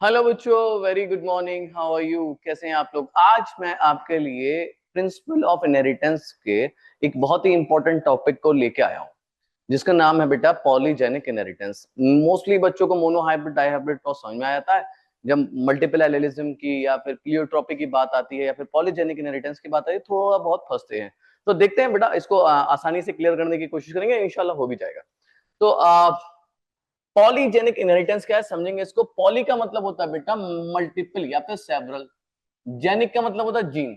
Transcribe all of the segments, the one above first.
Hello बच्चों, very good morning. How are you? कैसे हैं आप लोग? आज मैं आपके लिए प्रिंसिपल ऑफ इनहेरिटेंस के एक बहुत ही इंपॉर्टेंट टॉपिक को लेके आया हूँ, जिसका नाम है बेटा पॉलीजेनिक इनहेरिटेंस। मोस्टली बच्चों को मोनोहाइब्रिड डाइहाइब्रिड क्रॉस समझ में आ जाता है। जब मल्टीपल एलेलिज्म की या फिर प्लियोट्रॉपी की बात आती है या फिर पॉलीजेनिक इनहेरिटेंस की बात आती है, थोड़ा बहुत फंसते हैं। तो देखते हैं बेटा, इसको आसानी से क्लियर करने की कोशिश करेंगे, इंशाल्लाह हो भी जाएगा। तो पॉलीजेनिक इनहेरिटेंस क्या है समझेंगे इसको। पॉली का मतलब होता है बेटा मल्टीपल या फिर सेवरल। जेनिक का मतलब होता है जीन,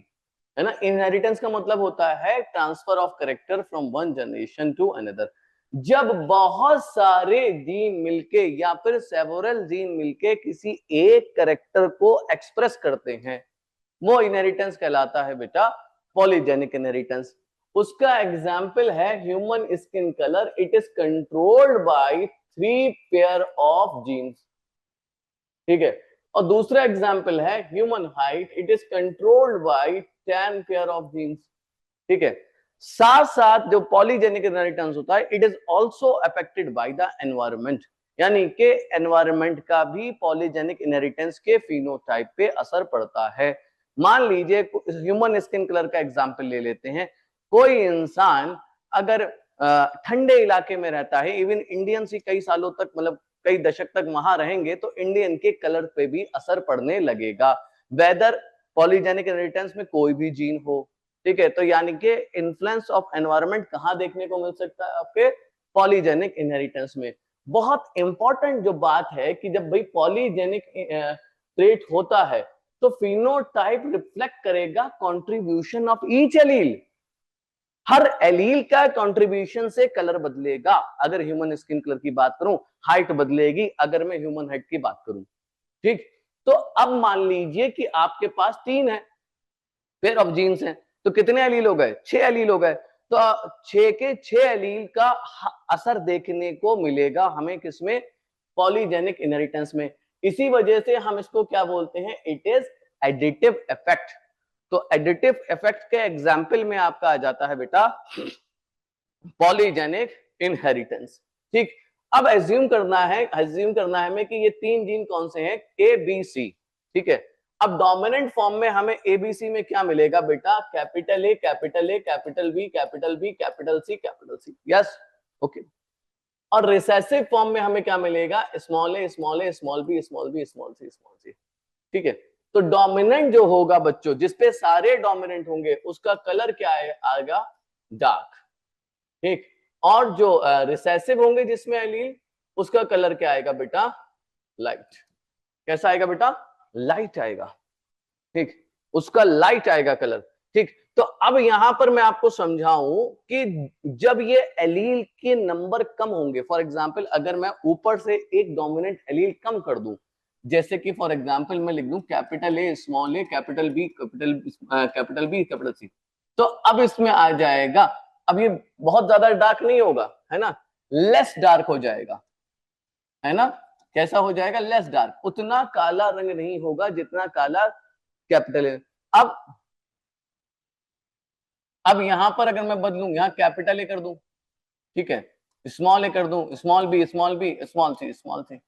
है ना। इनहेरिटेंस का मतलब होता है transfer of character from one generation to another. जब बहुत सारे जीन मिलके या फिर सेवरल जीन मिलके किसी एक कैरेक्टर को एक्सप्रेस करते हैं, वो इनहेरिटेंस कहलाता है बेटा पॉलीजेनिक इनहेरिटेंस। उसका एग्जाम्पल है human skin colour. It is controlled by 3 pair of genes, ठीक है। और दूसरा एग्जाम्पल है human height. It is controlled by 10 pair of genes, ठीक है। साथ साथ जो पॉलीजेनिक इनहेरिटेंस होता है, it is also affected by the environment, यानी कि एनवायरमेंट का भी पॉलीजेनिक इनहेरिटेंस के फिनोटाइप पे असर पड़ता है। मान लीजिए ह्यूमन स्किन कलर का एग्जाम्पल ले लेते हैं। कोई इंसान अगर ठंडे इलाके में रहता है, इवन इंडियंस ही कई सालों तक, मतलब कई दशक तक वहां रहेंगे, तो इंडियन के कलर पे भी असर पड़ने लगेगा, वेदर पॉलीजेनिक इनहेरिटेंस में कोई भी जीन हो, ठीक है। तो यानी कि इन्फ्लुएंस ऑफ एनवायरनमेंट कहां देखने को मिल सकता है? आपके पॉलीजेनिक इनहेरिटेंस में। बहुत इंपॉर्टेंट जो बात है कि जब भाई पॉलीजेनिक ट्रेट होता है तो फिनोटाइप रिफ्लेक्ट करेगा contribution of each allele. Her allele का कंट्रीब्यूशन से कलर बदलेगा। अगर ह्यूमन स्किन कलर की बात करूं, हाइट बदलेगी। अगर मैं ह्यूमन हाइट की बात करूं, ठीक। तो अब मान लीजिए कि आपके पास 3 है पेयर ऑफ जीन्स हैं, तो कितने एलील हो गए? 6 एलील हो गए। तो 6 के 6 एलील का असर देखने को मिलेगा हमें किसमें? पॉलीजेनिक इनहेरिटेंस में। इसी वजह से हम इसको क्या बोलते हैं? It is additive effect. तो एडिटिव इफेक्ट के एग्जाम्पल में आपका आ जाता है बेटा पॉलीजेनिक इनहेरिटेंस, ठीक। अब एज्यूम करना है हमें कि ये 3 जीन कौन से हैं? ए बी सी, ठीक है। अब डोमिनेंट फॉर्म में हमें एबीसी में क्या मिलेगा बेटा? Capital A, capital A, capital B, capital B, capital C, capital C. Yes, okay. और रिसेसिव फॉर्म में हमें क्या मिलेगा? Small A, small A, small B, small B, small C, small C, ठीक है। तो डोमिनेंट जो होगा बच्चों, जिसपे सारे डोमिनेंट होंगे, उसका कलर क्या आएगा? डार्क, ठीक। और जो रिसेसिव होंगे जिसमें एलील, उसका कलर क्या आएगा बेटा? लाइट। कैसा आएगा बेटा? लाइट आएगा, ठीक। उसका लाइट आएगा कलर, ठीक। तो अब यहां पर मैं आपको समझाऊं कि जब ये एलील के नंबर कम होंगे, फॉर एग्जांपल अगर मैं ऊपर से एक डोमिनेंट एलील कम कर दूं, जैसे कि फॉर एग्जांपल मैं लिख दूं capital A, small A, capital B, capital B, capital C, तो अब इसमें आ जाएगा, अब ये बहुत ज्यादा डार्क नहीं होगा, है ना, लेस डार्क हो जाएगा, है ना। कैसा हो जाएगा? Less dark. उतना काला रंग नहीं होगा जितना काला कैपिटल ए। अब अब यहां पर अगर मैं बदलूं, यहां कैपिटल ए कर दूं, ठीक है, स्मॉल ए कर दूं, small B, small B, small C, small C.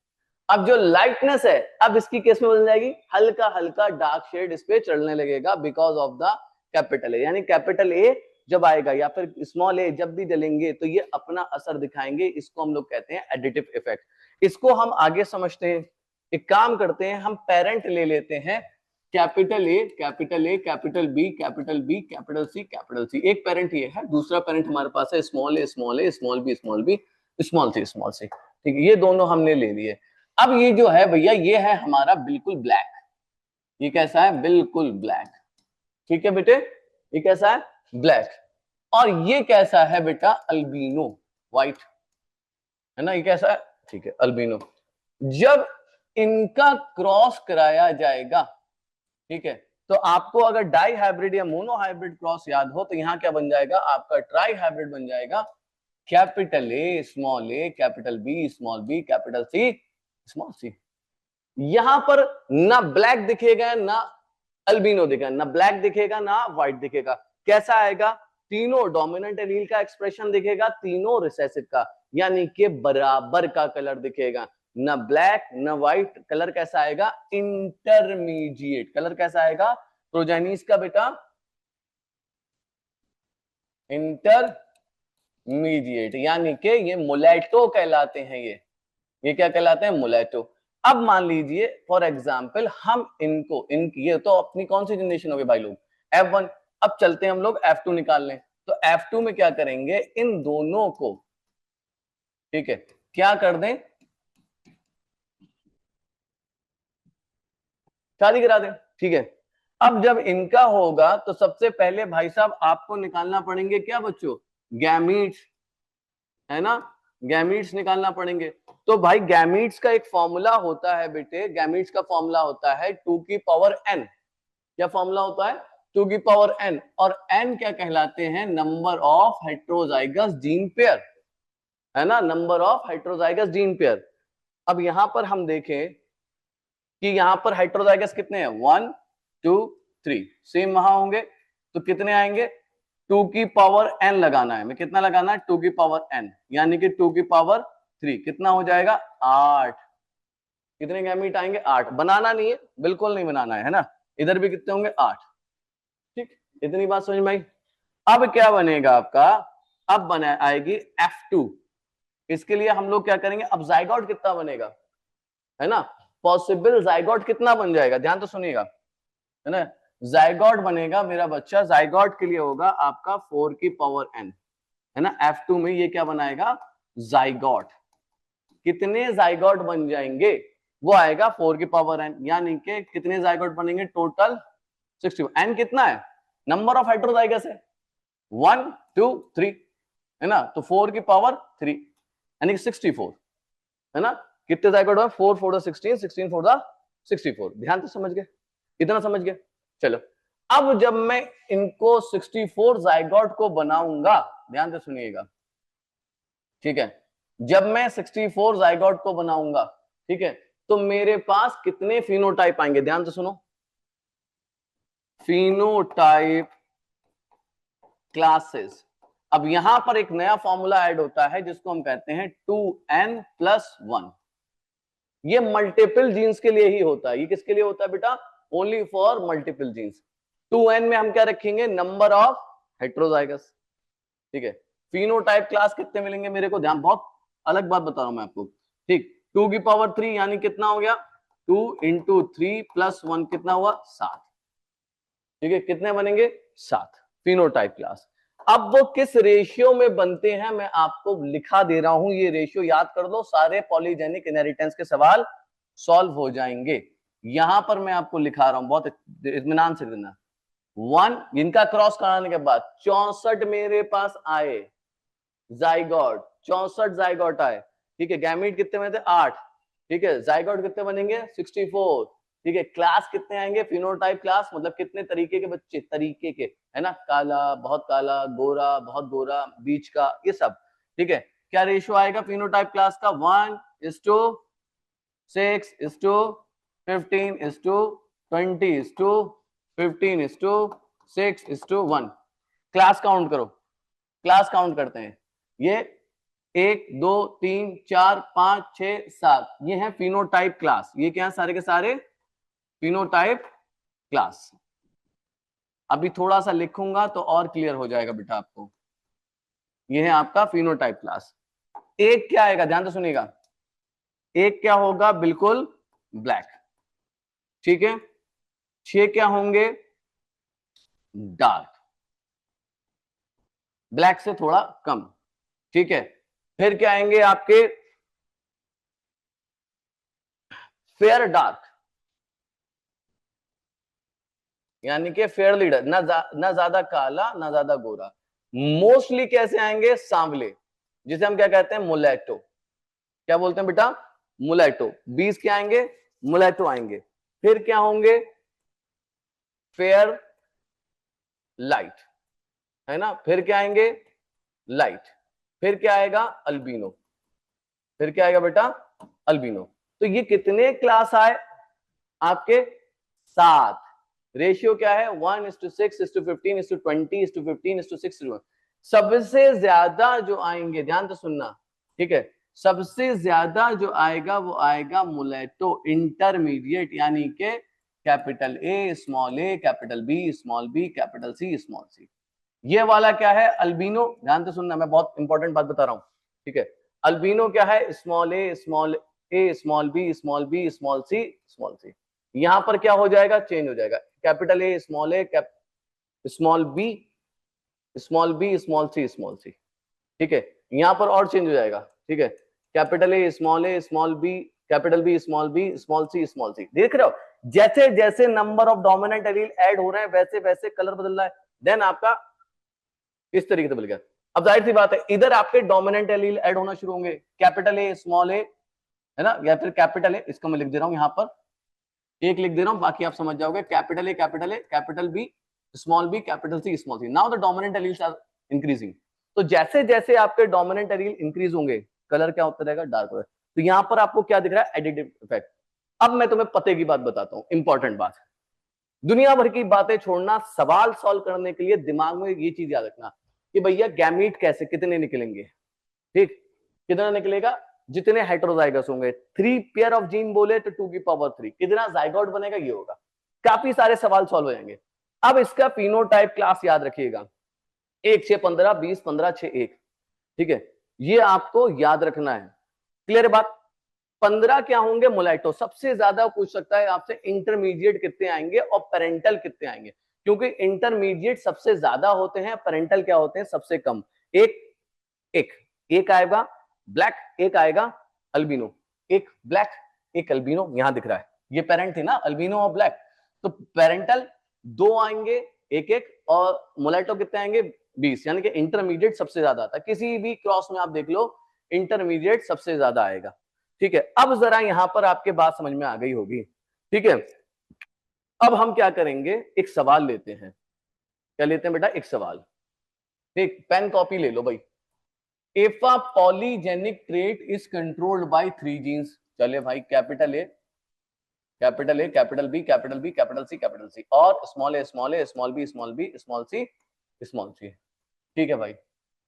अब जो लाइटनेस है, अब इसकी केस में बदल जाएगी, हल्का हल्का डार्क शेड इस पे चढ़ने लगेगा because of the capital A. यानी कैपिटल ए जब आएगा या फिर स्मॉल ए जब भी डलेंगे तो ये अपना असर दिखाएंगे। इसको हम लोग कहते हैं एडिटिव इफेक्ट। इसको हम आगे समझते हैं। एक काम करते हैं, हम पेरेंट ले लेते हैं capital A, capital A, capital B, capital B, capital C, capital C. एक पेरेंट ये है, दूसरा पेरेंट हमारे पास है small A, small A, small B, small B, small C, small C, ठीक है। ये दोनों हमने ले लिए। अब ये जो है भैया, ये है हमारा बिल्कुल ब्लैक। ये कैसा है? बिल्कुल ब्लैक, ठीक है बेटे। ये कैसा है? ब्लैक। और ये कैसा है बेटा? अल्बिनो, व्हाइट, है ना। ये कैसा है? ठीक है, अल्बिनो। जब इनका क्रॉस कराया जाएगा, ठीक है, तो आपको अगर डाई हाइब्रिड या मोनो हाइब्रिड क्रॉस याद हो तो यहां क्या बन जाएगा? आपका ट्राई हाइब्रिड बन जाएगा। Capital A, small A, capital B, small B, capital C, small C. यहां पर ना ब्लैक दिखेगा ना अल्बिनो दिखेगा, ना ब्लैक दिखेगा ना व्हाइट दिखेगा। कैसा आएगा? तीनों डोमिनेंट एलील का एक्सप्रेशन दिखेगा, तीनों रिसेसिव का, यानी कि बराबर का कलर दिखेगा। ना ब्लैक ना व्हाइट, कलर कैसा आएगा, इंटरमीडिएट। कलर कैसा आएगा प्रोजेनिस का बेटा, इंटरमीडिएट, यानी कि ये मुलेटो कहलाते हैं। ये क्या कहलाते हैं, मुलेटो। अब मान लीजिए फॉर एग्जाम्पल हम इनको ये तो अपनी कौन सी जनरेशन हो गई भाई लोग, F1। अब चलते हैं हम लोग F2 निकाल लें। तो F2 में क्या करेंगे, इन दोनों को, ठीक है, क्या कर दें, शादी करा दें, ठीक है। अब जब इनका होगा तो सबसे पहले भाई साहब आपको निकालना पड़ेंगे क्या बच्चों, गैमीट्स, है ना, गैमीट्स निकालना पड़ेंगे। तो भाई गैमीट्स का एक फॉर्मूला होता है बेटे, गैमीट्स का फॉर्मूला होता है 2 की पावर n। क्या फॉर्मूला होता है, 2 की पावर n। और n क्या कहलाते हैं, number of heterozygous gene pair, है ना, number of heterozygous gene pair. अब यहां पर हम देखें कि यहां पर हेट्रोजाइगस कितने हैं, 1 2 3, सेम वहां होंगे तो कितने आएंगे, 2 की पावर n लगाना है, मैं कितना लगाना है, 2 की पावर n, यानी कि 2 की पावर 3 कितना हो जाएगा, 8। कितने गैमीट आएंगे, 8। बनाना नहीं है, बिल्कुल नहीं बनाना है ना, इधर भी कितने होंगे, 8। ठीक, इतनी बात समझ में आई। अब क्या बनेगा आपका, अब बना आएगी F2। इसके लिए हम लोग क्या करेंगे, अब जाइगोट कितना बनेगा, है ना, पॉसिबल जाइगोट कितना बन जाएगा, ध्यान तो सुनिएगा, है ना, जाइगोट बनेगा मेरा बच्चा, जाइगोट के लिए होगा आपका 4 की पावर n, है ना। F2 में ये क्या बनाएगा, जाइगोट। कितने जाइगोट बन जाएंगे, वो आएगा 4 की पावर n, यानी कि कितने जाइगोट बनेंगे, टोटल 60। n कितना है, नंबर ऑफ हेट्रोजाइगस है 1 2 3, है ना, तो 4 की पावर 3 यानी कि 64, है ना। कितने जाइगोट हुआ, 4 4 16, 16 4 64। ध्यान से समझ गए, इतना समझ गए। चलो अब जब मैं इनको 64 जाइगोट को बनाऊंगा, ध्यान से सुनिएगा, ठीक है, जब मैं 64 जाइगोट को बनाऊंगा, ठीक है, तो मेरे पास कितने फिनोटाइप आएंगे, ध्यान से सुनो, फिनोटाइप क्लासेस। अब यहां पर एक नया फॉर्मूला ऐड होता है जिसको हम कहते हैं 2n+1। ये मल्टीपल जीन्स के लिए ही होता है। ये किसके लिए होता है बेटा, only for multiple genes. 2n में हम क्या रखेंगे, नंबर ऑफ हेट्रोजाइगस, ठीक है। फिनोटाइप क्लास कितने मिलेंगे मेरे को, ध्यान, बहुत अलग बात बता रहा हूं मैं आपको, ठीक। 2 की पावर 3 यानी कितना हो गया, 2 × 3 + 1 कितना हुआ, 7, ठीक है। कितने बनेंगे, 7 फिनोटाइप क्लास। अब वो किस रेशियो में बनते हैं मैं आपको लिखा दे रहा हूं, ये रेशियो याद कर लो, सारे पॉलीजेनिक इनहेरिटेंस के सवाल सॉल्व हो जाएंगे। यहां पर मैं आपको लिखा रहा हूं, बहुत इत्मीनान से देना। 1 इनका क्रॉस कराने के बाद 64 मेरे पास आए जाइगोट, 64 जाइगोट आए, ठीक है। गैमीट कितने में थे, 8, ठीक है। जाइगोट कितने बनेंगे, 64, ठीक है। क्लास कितने आएंगे, फिनोटाइप क्लास, मतलब कितने तरीके के बच्चे, तरीके के, है ना, काला, बहुत काला, गोरा, बहुत गोरा, बीच का, ये सब, ठीक है। क्या रेशियो आएगा फिनोटाइप क्लास का, 1:6:15:20:15:6:1। क्लास काउंट करो, क्लास काउंट करते हैं, ये 1 2 3 4 5 6 7, ये है फिनोटाइप क्लास। ये क्या है, सारे के सारे फिनोटाइप क्लास। अभी थोड़ा सा लिखूंगा तो और क्लियर हो जाएगा बेटा आपको। ये है आपका फिनोटाइप क्लास। एक क्या आएगा, ध्यान से सुनिएगा, एक क्या होगा, बिल्कुल ब्लैक, ठीक है। 6 क्या होंगे, डार्क, ब्लैक से थोड़ा कम, ठीक है। फिर क्या आएंगे आपके, फेयर डार्क, यानी कि फेयर लीडर, ना ज्यादा काला ना ज्यादा गोरा। मोस्टली कैसे आएंगे, सांवले, जिसे हम क्या कहते हैं, मुलेटो। क्या बोलते हैं बेटा, मुलेटो। 20 क्या आएंगे, मुलेटो आएंगे। फिर क्या होंगे, फेयर लाइट, है ना। फिर क्या आएंगे, लाइट। फिर क्या आएगा, अल्बिनो। फिर क्या आएगा बेटा, अल्बिनो। तो ये कितने क्लास आए आपके, 7। रेशियो क्या है, 1:6:15:20:15:15:6:1। सबसे ज्यादा जो आएंगे, ध्यान से सुनना, ठीक है, सबसे ज्यादा जो आएगा वो आएगा मुलेटो इंटरमीडिएट, यानी के capital A capital B small B capital C small C. ये वाला क्या है अल्बिनो, ध्यान से सुनना, मैं बहुत इंपॉर्टेंट बात बता रहा हूं, ठीक है। अल्बिनो क्या है, small A small B small C small C. यहां पर क्या हो जाएगा, चेंज हो जाएगा, capital A small B small C, ठीक है। यहां पर और चेंज हो जाएगा, ठीक है, capital A small B capital B small C. देख रहे हो, जैसे जैसे number of dominant allele add हो रहे हैं वैसे वैसे कलर बदल रहा है। देन आपका इस तरीके से बदल गया। अब जाहिर सी बात है इधर आपके डोमिनेंट एलील ऐड होना शुरू होंगे, कैपिटल ए स्मॉल ए, है ना, या फिर कैपिटल ए, इसको मैं लिख दे रहा हूं यहां पर, एक लिख दे रहा हूं, बाकी आप समझ जाओगे, capital A capital B small B capital C small C. Now the dominant alleles are increasing. तो जैसे जैसे आपके डोमिनेंट एलील इंक्रीज होंगे कलर क्या होता रहेगा, डार्क होगा। तो यहां पर आपको क्या दिख रहा है, एडिटिव इफेक्ट। अब मैं तुम्हें पते की बात बताता हूं, इंपॉर्टेंट बात, दुनिया भर की बातें छोड़ना, सवाल सॉल्व करने के लिए दिमाग में ये चीज याद रखना कि भैया गैमीट कैसे कितने निकलेंगे, ठीक, कितना निकलेगा, जितने हेटेरोजाइगस होंगे, 3 पेयर ऑफ जीन बोले तो 2 की पावर 3, कितना जाइगोट बनेगा ये होगा। काफी सारे सवाल सॉल्व हो जाएंगे। अब इसका फिनोटाइप क्लास याद रखिएगा, 1 6 15 20 15 6 1, ठीक है, ये आपको याद रखना है। क्लियर बात। 15 क्या होंगे, मुलाइटो, सबसे ज्यादा पूछ सकता है आपसे इंटरमीडिएट कितने आएंगे और पेरेंटल कितने आएंगे, क्योंकि इंटरमीडिएट सबसे ज्यादा होते हैं, पेरेंटल क्या होते हैं, सबसे कम। एक आएगा ब्लैक, एक आएगा अल्बिनो, एक ब्लैक एक अल्बिनो, यहां दिख रहा है, ये पेरेंट थे ना अल्बिनो और ब्लैक। तो पेरेंटल 2 आएंगे एक एक, और मुलाइटो कितने आएंगे 20, यानी कि इंटरमीडिएट सबसे ज्यादा आता है। किसी भी क्रॉस में आप देख लो इंटरमीडिएट सबसे ज्यादा आएगा, ठीक है। अब जरा यहां पर आपके बात समझ में आ गई होगी, ठीक है। अब हम क्या करेंगे, एक सवाल लेते हैं। क्या लेते हैं बेटा, एक सवाल, ठीक, पेन कॉपी ले लो भाई। If a polygenic trait is controlled by 3 genes, चले भाई, capital A capital B capital C और small A small B small C, ठीक है भाई।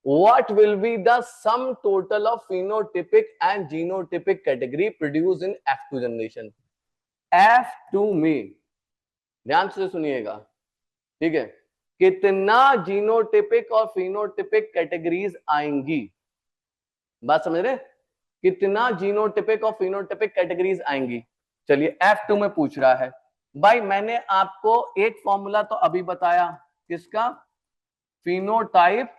What will be the sum total of phenotypic and genotypic category produced in F2 generation? F2 में ध्यान से सुनिएगा, ठीक है, कितना जीनोटिपिक और फिनोटिपिक कैटेगरीज आएंगी, बात समझ रहे, कितना जीनोटिपिक और फिनोटिपिक कैटेगरीज आएंगी। चलिए F2 में पूछ रहा है भाई, मैंने आपको एक फॉर्मूला तो अभी बताया, किसका, फिनोटाइप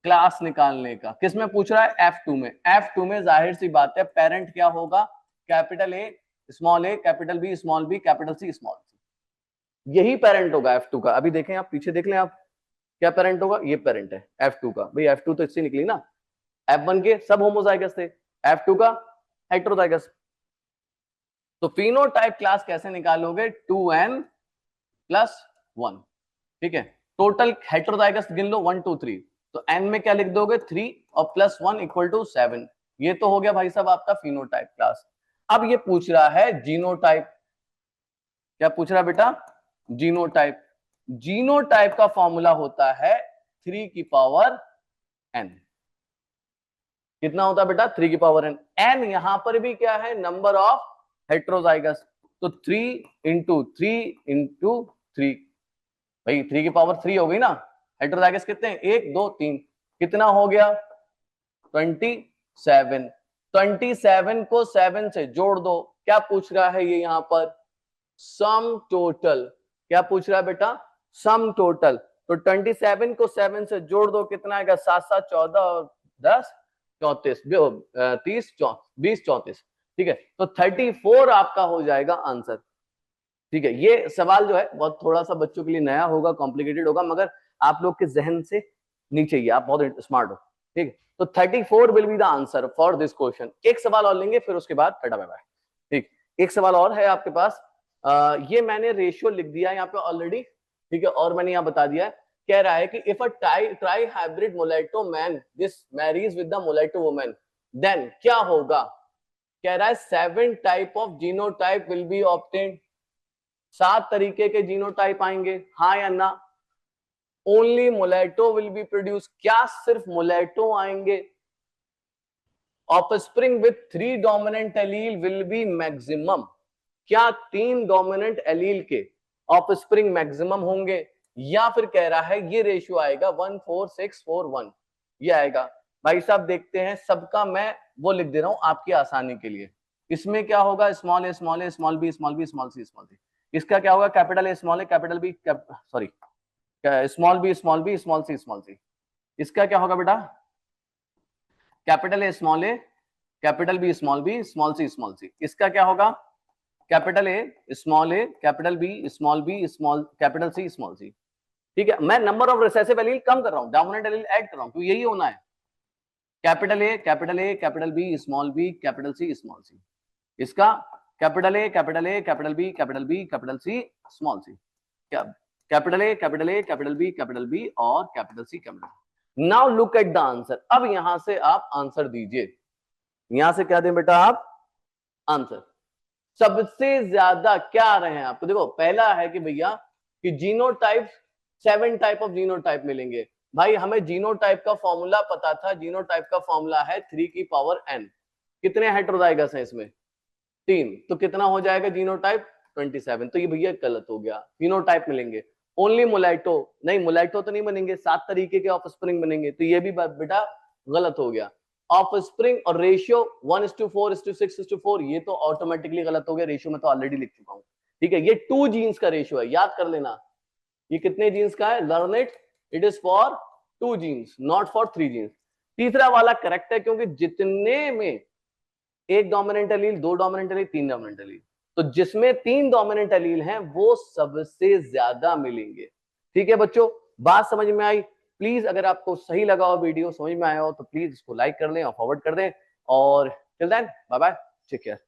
क्लास निकालने का। किसमें पूछ रहा है, F2 में। F2 में जाहिर सी बात है पेरेंट क्या होगा, capital A capital B capital C small C, यही पेरेंट होगा F2 का। अभी देखें आप, पीछे देख लें आप, क्या पेरेंट होगा, ये पेरेंट है F2 का। भाई F2 तो इससे निकली ना, F1 के सब होमोजाइगस थे, F2 का हेटेरोजाइगस। तो फिनोटाइप क्लास कैसे निकालोगे, 2n+1, ठीक है, टोटल हेटेरोजाइगस गिन लो 1 2 3, तो n में क्या लिख दोगे 3 और +1 = 7। ये तो हो गया भाई साहब आपका फिनोटाइप क्लास। अब ये पूछ रहा है जीनोटाइप, क्या पूछ रहा है बेटा, जीनोटाइप। जीनोटाइप का फॉर्मूला होता है 3 की पावर n, कितना होता है बेटा, 3 की पावर n। n यहां पर भी क्या है, नंबर ऑफ हेटेरोजाइगस, तो 3 × 3 × 3, भाई 3 की पावर 3 हो गई ना, हेटेरोजाइगस कितने हैं, 1 2 3, कितना हो गया 27। 27 को 7 से जोड़ दो, क्या पूछ रहा है ये यहाँ पर, सम टोटल, क्या पूछ रहा है बेटा, सम टोटल। तो 27 को 7 से जोड़ दो, कितना आएगा, 7 7 14 और 10 34, 30 20 34, ठीक है। तो 34 आपका हो जाएगा आंसर, ठीक है। ये सवाल जो है बहुत थोड़ा सा बच्चों के लिए नया होगा, कॉम्प्लिकेटेड होगा, मगर आप लोग के जहन से नीचे ही, आप बहुत स्मार्ट हो, ठीक है। तो 34 will be the answer for this question. एक सवाल और लेंगे फिर उसके बाद टाटा बाय बाय, ठीक। एक सवाल और है आपके पास, ये मैंने रेशियो लिख दिया यहाँ पे ऑलरेडी, ठीक है, और मैंने यहाँ बता दिया है। कह रहा है कि if a tri hybrid mulatto man this marries with the mulatto woman, then क्या होगा, कह रहा है 7 type of genotype will be obtained, 7 तरीके के जीनोटाइप आएंगे, हाँ या ना। Only mulatto will be produce, क्या सिर्फ मुलेटो आएंगे, offspring with 3 dominant allele will be maximum. क्या 3 डोमिनेंट एलील के ऑफस्प्रिंग मैक्सिमम होंगे, या फिर कह रहा है ये रेशियो आएगा 14641, ये आएगा। भाई साहब देखते हैं, सबका मैं वो लिख दे रहा हूं आपकी आसानी के लिए। इसमें क्या होगा, small A small A small B small B small C small C. इसका क्या होगा, capital A small A capital B sorry small B small B small C small C. इसका क्या होगा बेटा, capital A small A capital B small B small C. इसका क्या होगा, capital A capital B small capital C small C. ठीक है, मैं नंबर ऑफ रिसेसिव एलील कम कर रहा हूं, डोमिनेंट एलील ऐड कर रहा हूं, क्योंकि यही होना है। Capital A capital B capital C small C. इसका capital A capital B small C. Capital A capital B और capital C capital. Now look at the answer. अब यहां से आप आंसर दीजिए, यहां से क्या दें बेटा आप आंसर। सबसे ज्यादा क्या आ रहे हैं आपको, देखो पहला है कि भैया कि जीनोटाइप 7 टाइप ऑफ जीनोटाइप मिलेंगे। भाई हमें जीनोटाइप का फॉर्मूला पता था, जीनोटाइप का फॉर्मूला है 3 की पावर n। कितने हेटेरोजाइगस हैं इसमें, 3, तो कितना हो जाएगा जीनोटाइप 27। तो ये भैया गलत हो गया, फिनोटाइप मिलेंगे ओनली मुलाइटो, नहीं मुलाइटो तो नहीं बनेंगे, 7 तरीके के ऑफस्प्रिंग बनेंगे, तो ये भी बेटा गलत हो गया। ऑफस्प्रिंग और रेशियो 1:4:6:4, ये तो ऑटोमेटिकली गलत हो गया, रेशियो में तो ऑलरेडी लिख चुका हूं। ठीक है, ये 2 जीन्स का रेशियो है, याद कर लेना। ये कितने जीन्स का है, learn it is for 2 genes not for 3 genes. तीसरा वाला करेक्ट है, क्योंकि जितने में 1 dominant allele, 2 dominant allele, 3 dominant allele, तो जिसमें 3 डोमिनेंट एलील हैं वो सबसे ज्यादा मिलेंगे। ठीक है बच्चों, बात समझ में आई। प्लीज अगर आपको सही लगा हो, वीडियो समझ में आया हो, तो प्लीज इसको लाइक कर लें और फॉरवर्ड कर दें। और till then bye bye, take care.